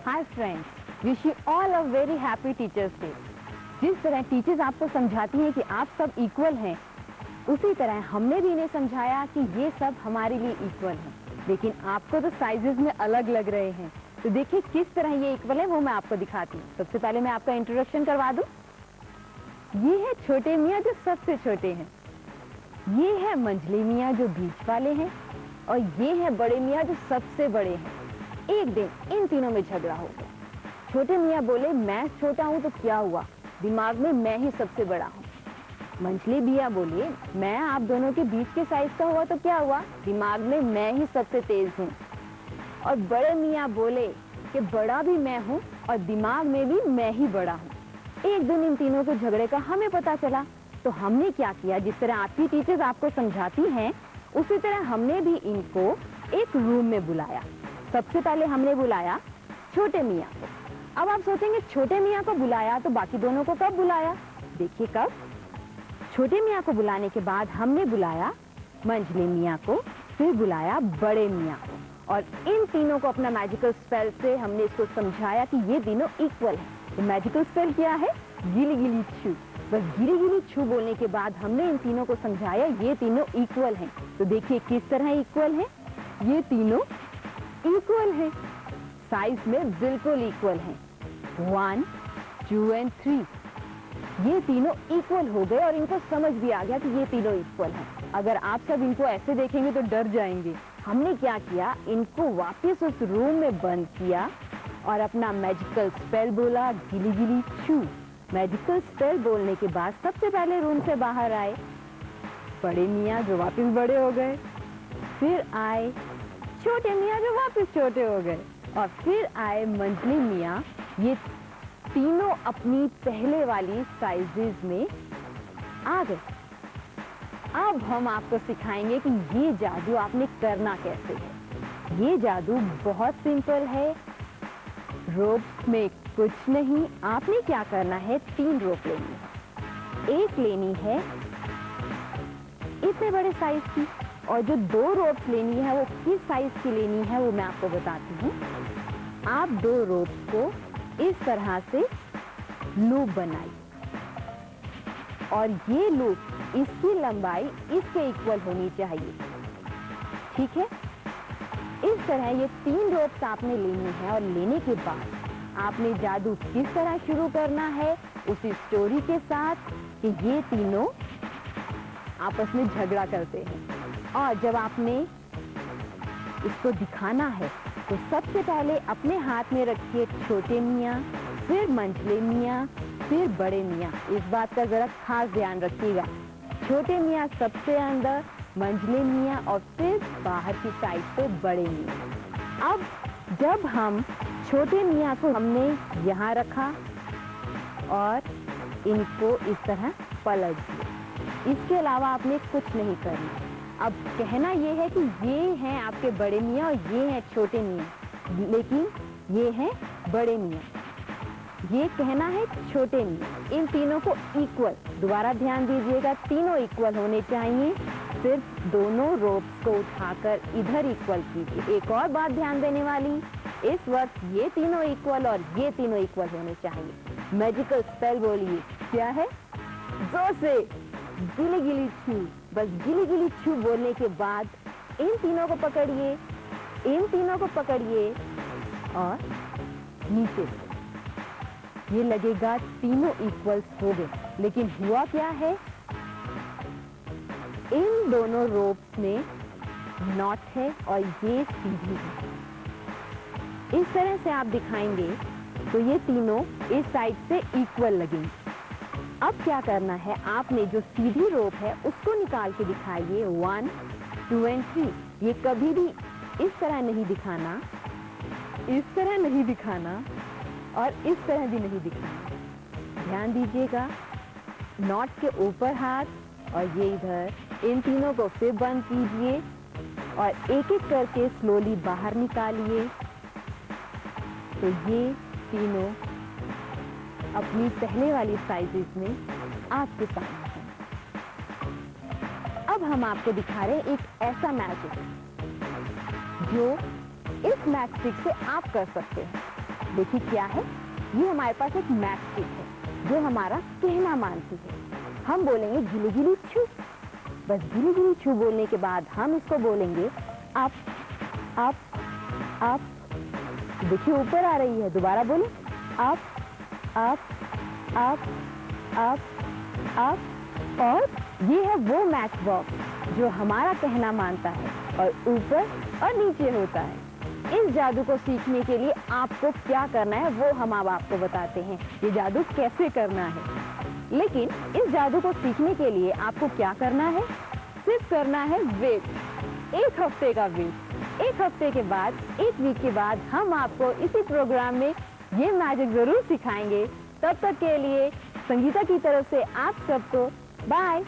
Hi friends, wish you all a very happy teachers day. जिस तरह teachers आपको समझाती हैं कि आप सब इक्वल हैं, उसी तरह हमने भी इन्हें समझाया कि ये सब हमारे लिए इक्वल हैं। लेकिन आपको तो साइजेस में अलग लग रहे हैं, तो देखिए किस तरह ये इक्वल है वो मैं आपको दिखाती हूँ। सबसे पहले मैं आपका इंट्रोडक्शन करवा दूँ। ये है छोटे मियाँ जो सबसे छोटे हैं, ये है मंझले मियाँ जो बीच वाले हैं, और ये है बड़े मियाँ जो सबसे बड़े हैं। एक दिन इन तीनों में झगड़ा हो गया। छोटे मियाँ बोले मैं छोटा हूँ तो क्या हुआ, दिमाग में मैं ही सबसे बड़ा हूँ। मंझले मियाँ बोले मैं आप दोनों के बीच के साइज का हुआ तो क्या हुआ, दिमाग में मैं ही सबसे तेज हूँ। और बड़े मियाँ बोले कि बड़ा भी मैं हूँ और दिमाग में भी मैं ही बड़ा हूँ। एक दिन इन तीनों के झगड़े का हमें पता चला, तो हमने क्या किया, जिस तरह आपकी टीचर्स आपको समझाती हैं उसी तरह हमने भी इनको एक रूम में बुलाया। सबसे पहले हमने बुलाया छोटे मियाँ को। अब आप सोचेंगे छोटे मियाँ को बुलाया तो बाकी दोनों को कब बुलाया? देखिए कब। छोटे मियाँ को बुलाने के बाद हमने बुलाया मंझले मियाँ को, फिर बुलाया बड़े मियाँ को, और इन तीनों को अपना मैजिकल स्पेल से हमने इसको समझाया कि ये तीनों इक्वल हैं। तो मैजिकल स्पेल क्या है? गिली गिली छू। बस गिली गिली छू बोलने के बाद हमने इन तीनों को समझाया ये तीनों इक्वल हैं। तो देखिए किस तरह इक्वल हैं। ये तीनों इक्वल है, साइज में बिल्कुल इक्वल है। 1, 2 और 3 ये तीनों इक्वल हो गए और इनको समझ भी आ गया कि ये तीनों इक्वल हैं। अगर आप सब इनको ऐसे देखेंगे तो डर जाएंगे। हमने क्या किया, इनको वापस उस रूम में बंद किया और अपना मैजिकल स्पेल बोला गिली गिली छू। मैजिकल स्पेल बोलने के बाद सबसे पहले रूम से बाहर आए बड़े मियाँ जो वापस बड़े हो गए, फिर आए छोटे मियाँ जो वापस छोटे हो गए, और फिर आए मंझले मियाँ। ये तीनों अपनी पहले वाली साइजेस में आ गए। अब हम आपको सिखाएंगे कि ये जादू आपने करना कैसे है। ये जादू बहुत सिंपल है, रोप में कुछ नहीं। आपने क्या करना है, 3 रोप लेनी है। एक लेनी है इतने बड़े साइज की, और जो 2 रोप्स लेनी है वो किस साइज की लेनी है वो मैं आपको बताती हूँ। आप 2 रोप्स को इस तरह से लूप बनाइए, और ये लूप इसकी लंबाई इसके इक्वल होनी चाहिए, ठीक है। इस तरह ये 3 रोप्स आपने लेनी है, और लेने के बाद आपने जादू किस तरह शुरू करना है, उसी स्टोरी के साथ कि ये तीनों आपस में झगड़ा करते हैं। और जब आपने इसको दिखाना है तो सबसे पहले अपने हाथ में रखिए छोटे मियाँ, फिर मंझले मियाँ, फिर बड़े मियाँ। इस बात का जरा खास ध्यान रखिएगा, छोटे मियाँ सबसे अंदर, मंझले मियाँ और फिर बाहर की साइड पे बड़े मियाँ। अब जब हम छोटे मियाँ को हमने यहाँ रखा और इनको इस तरह पलट दिया, इसके अलावा आपने कुछ नहीं करना। अब कहना ये है कि ये हैं आपके बड़े मियाँ और ये हैं छोटे मियाँ, लेकिन ये हैं बड़े मियाँ। ये कहना है छोटे मियाँ। इन तीनों को इक्वल, दोबारा ध्यान दीजिएगा, तीनों इक्वल होने चाहिए। सिर्फ दोनों रोप्स को उठाकर इधर इक्वल कीजिए। एक और बात ध्यान देने वाली, इस वक्त ये तीनों इक्वल और ये तीनों इक्वल होने चाहिए। मैजिकल स्पेल बोलिए, क्या है? जोर से, गिली गिली छू। बस गिली गिली छू बोलने के बाद इन तीनों को पकड़िए, इन तीनों को पकड़िए और नीचे से। ये लगेगा तीनों इक्वल्स हो गए, लेकिन हुआ क्या है, इन दोनों रोप्स में नॉट है और ये सीधी है। इस तरह से आप दिखाएंगे तो ये तीनों इस साइड से इक्वल लगेंगे। अब क्या करना है, आपने जो सीधी रोप है उसको निकाल के दिखाइए 1, 2 और 3। ये कभी भी इस तरह नहीं दिखाना, इस तरह नहीं दिखाना और इस तरह भी नहीं दिखाना। ध्यान दीजिएगा, नॉट के ऊपर हाथ और ये इधर। इन तीनों को फिर बंद कीजिए और एक एक करके स्लोली बाहर निकालिए। तो ये तीनों अपनी पहले वाली साइजेस में आपके सामने हैं। अब हम आपको दिखा रहे हैं एक ऐसा मैजिक जो इस मैजिक से आप कर सकते हैं। देखिए क्या है, ये हमारे पास एक मैथ स्टिक है जो हमारा कहना मानती है। हम बोलेंगे गिली गिली छू, बस गिली गिली छू बोलने के बाद हम इसको बोलेंगे अप अप अप। देखिए ऊपर आ रही है, दोबारा बोले up up up up up. और ये है वो मैच बॉक्स जो हमारा कहना मानता है और ऊपर और नीचे होता है। इस जादू को सीखने के लिए आपको क्या करना है वो हम अब आपको बताते हैं, ये जादू कैसे करना है। लेकिन इस जादू को सीखने के लिए आपको क्या करना है, सिर्फ करना है वेट, 1 हफ्ते का वेट। 1 हफ्ते के बाद, 1 वीक के बाद हम आपको इसी प्रोग्राम में ये मैजिक जरूर सिखाएंगे। तब तक के लिए संगीता की तरफ से आप सबको बाय।